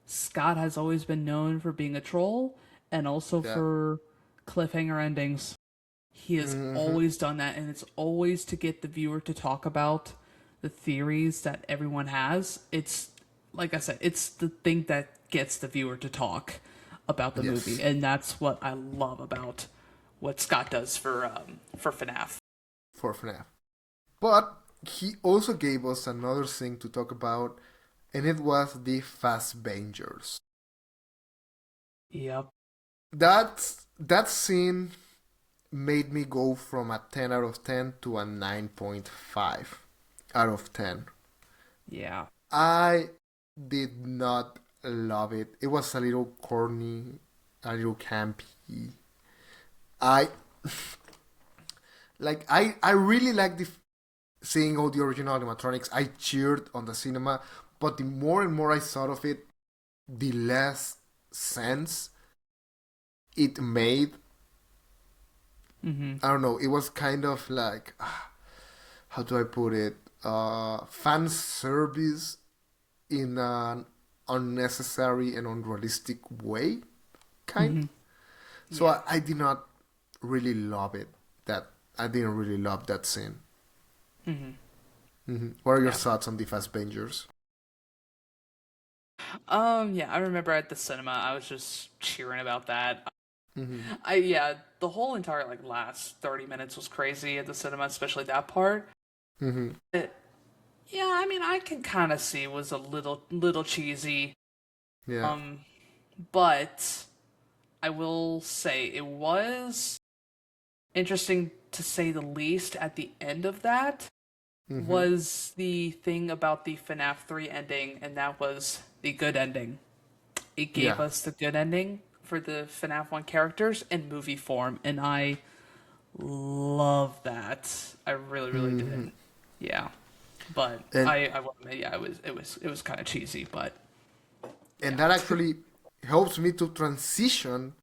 Scott has always been known for being a troll and also for cliffhanger endings. He has always done that, and it's always to get the viewer to talk about the theories that everyone has. It's, like I said, it's the thing that gets the viewer to talk about the movie, and that's what I love about what Scott does for FNAF. For FNAF. But he also gave us another thing to talk about, and it was the Fastbangers. Yep. That scene made me go from a 10 out of 10 to a 9.5 out of 10. Yeah. I did not love it. It was a little corny, a little campy. I I really liked seeing all the original animatronics. I cheered on the cinema, but the more and more I thought of it, the less sense it made. Mm-hmm. I don't know. It was kind of like, how do I put it? Fan service in an unnecessary and unrealistic way, kind. Mm-hmm. So Yeah. I did not really love it. That I didn't really love that scene. Mm-hmm. What are your Yeah. thoughts on the Fastbangers? Yeah, I remember at the cinema, I was just cheering about that. Mm-hmm. Yeah, the whole entire like last 30 minutes was crazy at the cinema, especially that part. Mm-hmm. Yeah, I mean, I can kind of see it was a little cheesy. Yeah. Um, but I will say it was interesting to say the least at the end of that Mm-hmm. was the thing about the FNAF 3 ending, and that was the good ending. It gave Yeah. us the good ending for the FNAF 1 characters in movie form, and I love that. I really, really Mm-hmm. did. Yeah. But And I will admit, yeah, it was kind of cheesy, but and yeah. that actually helps me to transition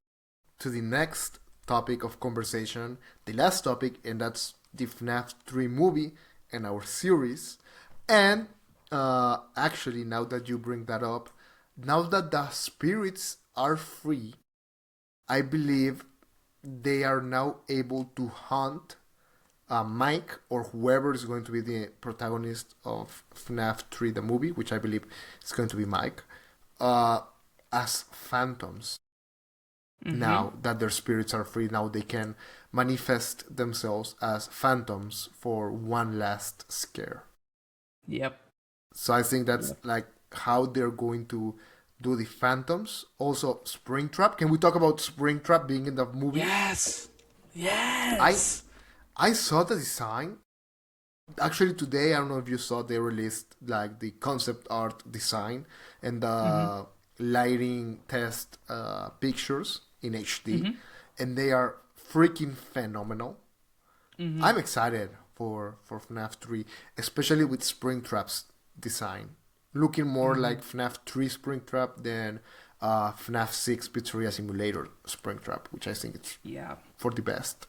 to the next topic of conversation, the last topic, and that's the FNAF 3 movie and our series. And actually, now that you bring that up, now that the spirits are free, I believe they are now able to hunt Mike or whoever is going to be the protagonist of FNAF 3, the movie, which I believe is going to be Mike, uh, as phantoms. Mm-hmm. Now that their spirits are free, now they can manifest themselves as phantoms for one last scare. Yep. So I think that's Yep. like how they're going to do the phantoms. Also, Springtrap. Can we talk about Springtrap being in the movie? Yes. I Yes. I saw the design. Actually, today I don't know if you saw they released like the concept art design and Mm-hmm. the lighting test pictures in HD, Mm-hmm. and they are freaking phenomenal. Mm-hmm. I'm excited for FNAF 3, especially with Springtrap's design, looking more Mm-hmm. like FNAF 3 Springtrap than FNAF 6 Pizzeria Simulator Springtrap, which I think it's Yeah. for the best.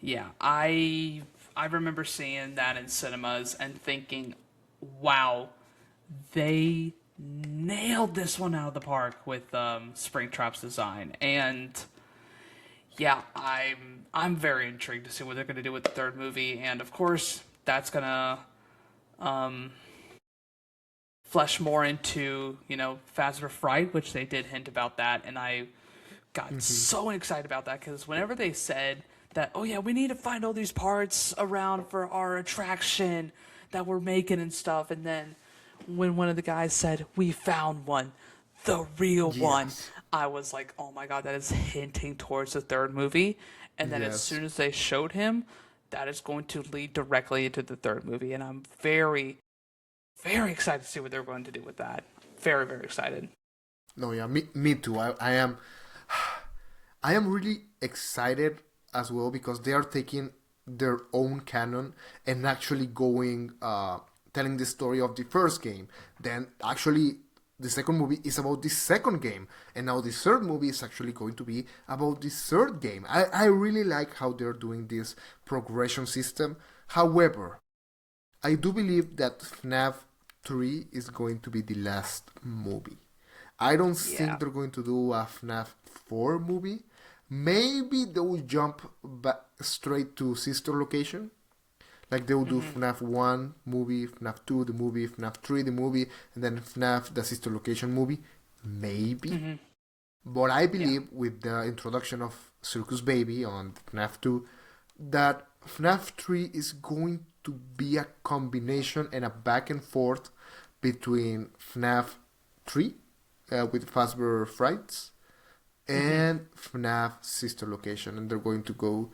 Yeah. I remember seeing that in cinemas and thinking, wow, they nailed this one out of the park with Springtrap's design. And yeah, I'm very intrigued to see what they're going to do with the third movie, and of course, that's gonna flesh more into Phasma Fright, which they did hint about that, and I got Hmm. so excited about that because whenever they said that, oh yeah, we need to find all these parts around for our attraction that we're making and stuff, and then when one of the guys said we found one, the real one, Yes. I was like, oh my god, that is hinting towards the third movie. And then as Yes. soon as they showed him, that is going to lead directly into the third movie, and I'm very, very excited to see what they're going to do with that. Very, very excited. No, yeah, me too. I am really excited as well because they are taking their own canon and actually going telling the story of the first game. Then actually the second movie is about the second game, and now the third movie is actually going to be about the third game. I really like how they're doing this progression system. However, I do believe that FNAF 3 is going to be the last movie. I don't think Yeah. they're going to do a FNAF 4 movie. Maybe they will jump back straight to sister location. Like they will do Hmm. FNAF 1 movie, FNAF 2 the movie, FNAF 3 the movie, and then FNAF the sister location movie. Maybe. Hmm. But I Yeah. believe with the introduction of Circus Baby on FNAF 2, that FNAF 3 is going to be a combination and a back and forth between FNAF 3 with Fazbear Frights and FNAF Sister Location, and they're going to go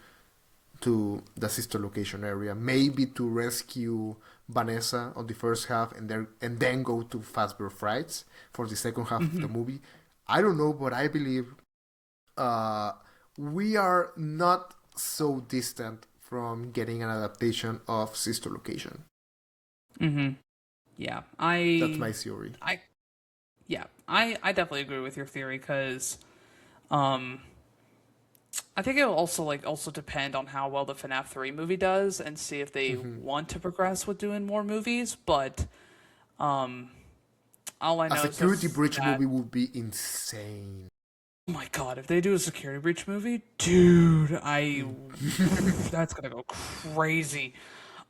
to the Sister Location area, maybe to rescue Vanessa on the first half, and then go to Fazbear Frights for the second half of the movie. I don't know, but I believe we are not so distant from getting an adaptation of Sister Location. Yeah, That's my theory. I definitely agree with your theory because, I think it'll also depend on how well the FNAF 3 movie does and see if they want to progress with doing more movies. But all I know A is security that, breach movie would be insane. oh my god, if they do a security breach movie, dude, that's gonna go crazy.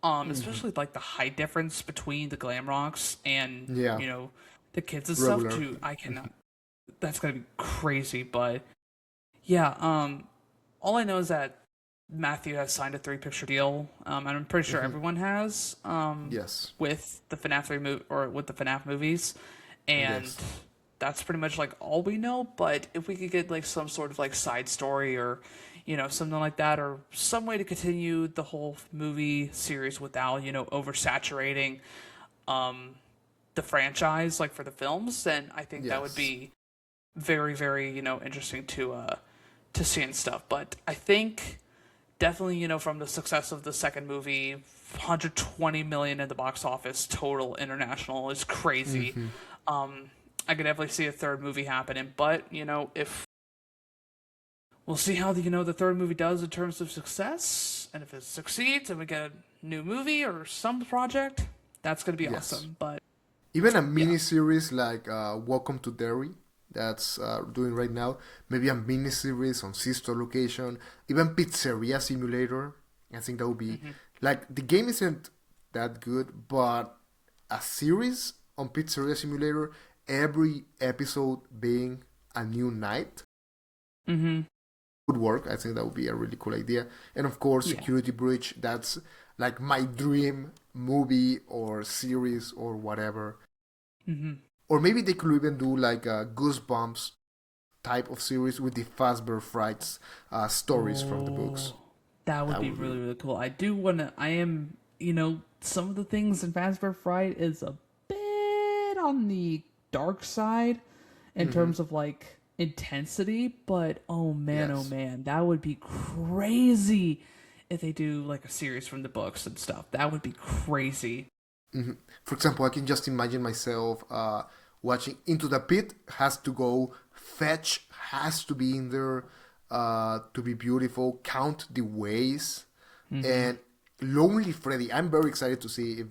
Especially like the height difference between the glam rocks and Yeah. the kids and Regular. stuff. Dude, I cannot. That's gonna be crazy. But yeah, all I know is that Matthew has signed a 3-picture deal, and I'm pretty sure everyone has. Yes. With the FNAF 3 or with the FNAF movies, and Yes. that's pretty much like all we know. But if we could get like some sort of like side story or something like that, or some way to continue the whole movie series without oversaturating the franchise like for the films, then I think that would Yes. be very, very interesting to see and stuff. But I think definitely from the success of the second movie, 120 million in the box office total international is crazy. I could definitely see a third movie happening, but if we'll see how the third movie does in terms of success, and if it succeeds and we get a new movie or some project, that's going to be Yes. awesome. But Even a mini series like Welcome to Derry, that's doing right now. Maybe a mini series on Sister Location, even Pizzeria Simulator. I think that would be like the game isn't that good, but a series on Pizzeria Simulator, every episode being a new night, would work. I think that would be a really cool idea. And of course, Yeah. Security Breach. That's like my dream movie or series or whatever. Or maybe they could even do like a Goosebumps type of series with the Fazbear Frights stories from the books. That would be really, really cool. Some of the things in Fazbear Fright is a bit on the dark side in terms of like intensity, but oh Yes. man, that would be crazy if they do like a series from the books and stuff. That would be crazy. For example, I can just imagine myself watching Into the Pit has to go, Fetch has to be in there to be beautiful, Count the Ways, and Lonely Freddy. I'm very excited to see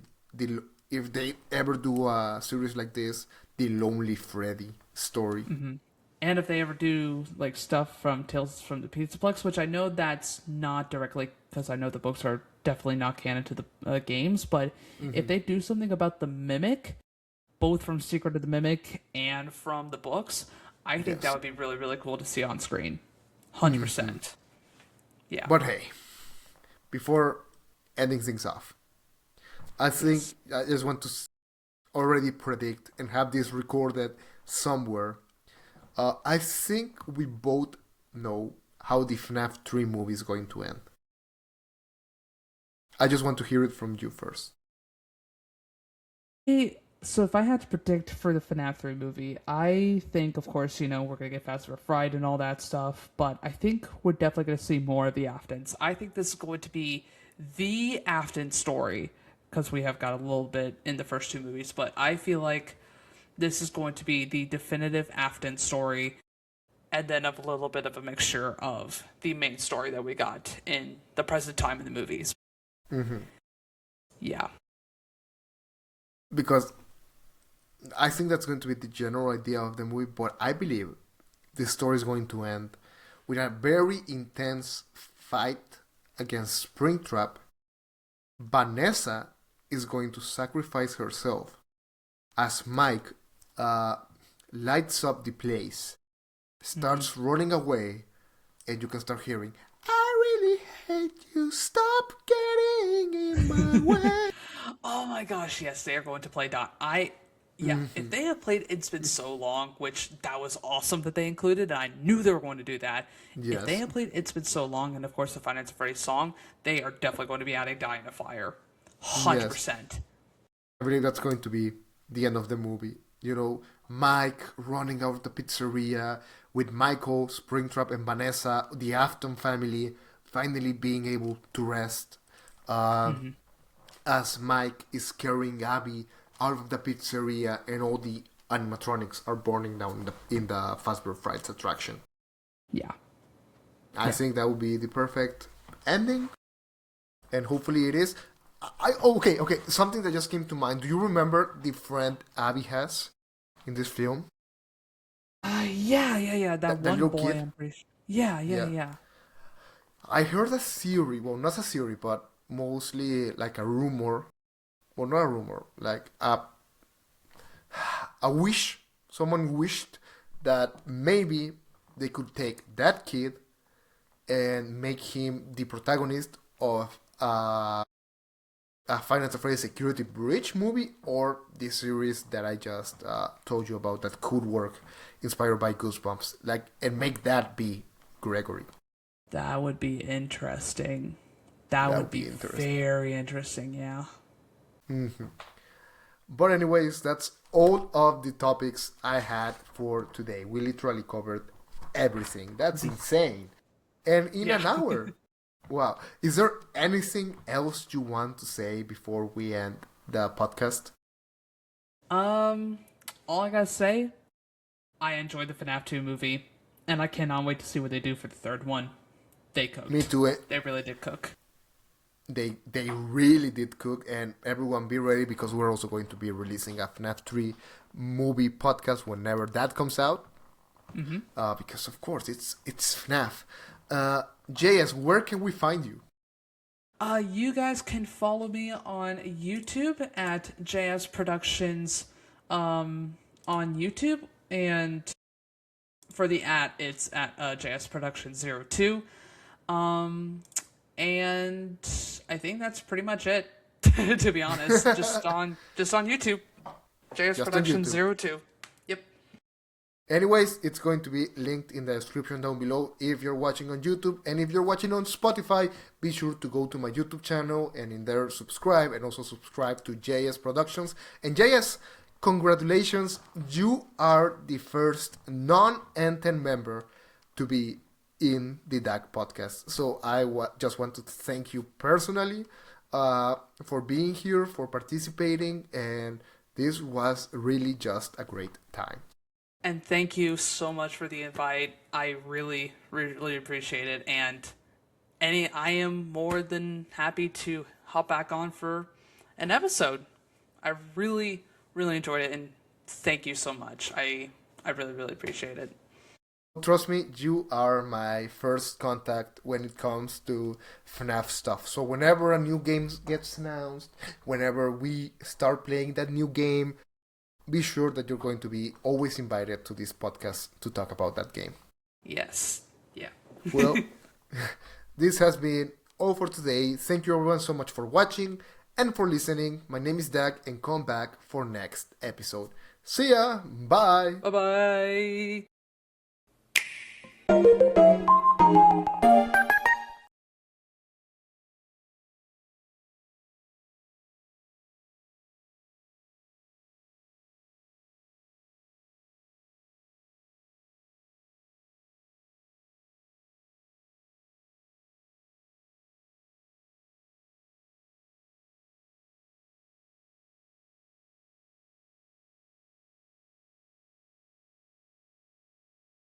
if they ever do a series like this, the Lonely Freddy story. And if they ever do like stuff from Tales from the Pizzaplex, which I know that's not directly, because I know the books are definitely not canon to the games, but if they do something about the Mimic, both from Secret of the Mimic and from the books, I think that would be really, really cool to see on screen. 100%. Yeah. But hey, before ending things off, I think I just want to already predict and have this recorded somewhere. I think we both know how the FNAF 3 movie is going to end. I just want to hear it from you first. So if I had to predict for the FNAF 3 movie, I think, of course, we're going to get Fazbear Fright and all that stuff, but I think we're definitely going to see more of the Aftons. I think this is going to be the Afton story, because we have got a little bit in the first two movies, but I feel like this is going to be the definitive Afton story, and then a little bit of a mixture of the main story that we got in the present time in the movies. Yeah. Because I think that's going to be the general idea of the movie, but I believe the story is going to end with a very intense fight against Springtrap. Vanessa is going to sacrifice herself as Mike lights up the place, starts running away, and you can start hearing, "I really hate you, stop getting in my way." Oh my gosh, yes, they are going to play Dot. Yeah, if they had played It's Been So Long, which that was awesome that they included, and I knew they were going to do that. If they Yes. had played It's Been So Long, and of course the Five Nights at Freddy's song, they are definitely going to be adding Die in a Fire. Yes. 100%. I believe that's going to be the end of the movie. Mike running out of the pizzeria with Michael, Springtrap, and Vanessa, the Afton family, finally being able to rest. Uh, as Mike is carrying Abby out of the pizzeria and all the animatronics are burning down in the Fazbear Frights attraction. Yeah. I think that would be the perfect ending, and hopefully it is. Okay. Something that just came to mind. Do you remember the friend Abby has in this film? Yeah. That The one little boy, kid? I'm pretty sure. Yeah. Yeah. I heard a theory. Well, not a theory, but mostly like a rumor. Well, not a rumor. Like a wish. Someone wished that maybe they could take that kid and make him the protagonist of a Finance Afraid Security Breach movie or the series that I just told you about that could work, inspired by Goosebumps, and make that be Gregory. That would be interesting. That That would would be be interesting. very interesting, yeah. But anyways, that's all of the topics I had for today. We literally covered everything. That's insane. And in an hour. Wow. Is there anything else you want to say before we end the podcast? All I gotta say, I enjoyed the FNAF 2 movie, and I cannot wait to see what they do for the third one. They cooked. Me too. They really did cook. They really did cook, and everyone be ready because we're also going to be releasing a FNAF 3 movie podcast whenever that comes out. Because of course it's FNAF. JS, where can we find you? You guys can follow me on YouTube at JSProductions, on YouTube, and for the it's at JSProductions02. And I think that's pretty much it. To be honest, just on YouTube, JSProductions02. Yep. Anyways, it's going to be linked in the description down below if you're watching on YouTube. And if you're watching on Spotify, be sure to go to my YouTube channel and in there subscribe, and also subscribe to JS Productions. And JS, congratulations, you are the first non-Enten member to be in the DAGG Podcast. So I just want to thank you personally for being here, for participating, and this was really just a great time. And thank you so much for the invite. I really, really appreciate it. And I am more than happy to hop back on for an episode. I really, really enjoyed it, and thank you so much. I really, really appreciate it. Trust me, you are my first contact when it comes to FNAF stuff. So whenever a new game gets announced, whenever we start playing that new game, be sure that you're going to be always invited to this podcast to talk about that game. Yes. Yeah. Well, this has been all for today. Thank you everyone so much for watching and for listening. My name is Dag, and come back for next episode. See ya. Bye. Bye-bye.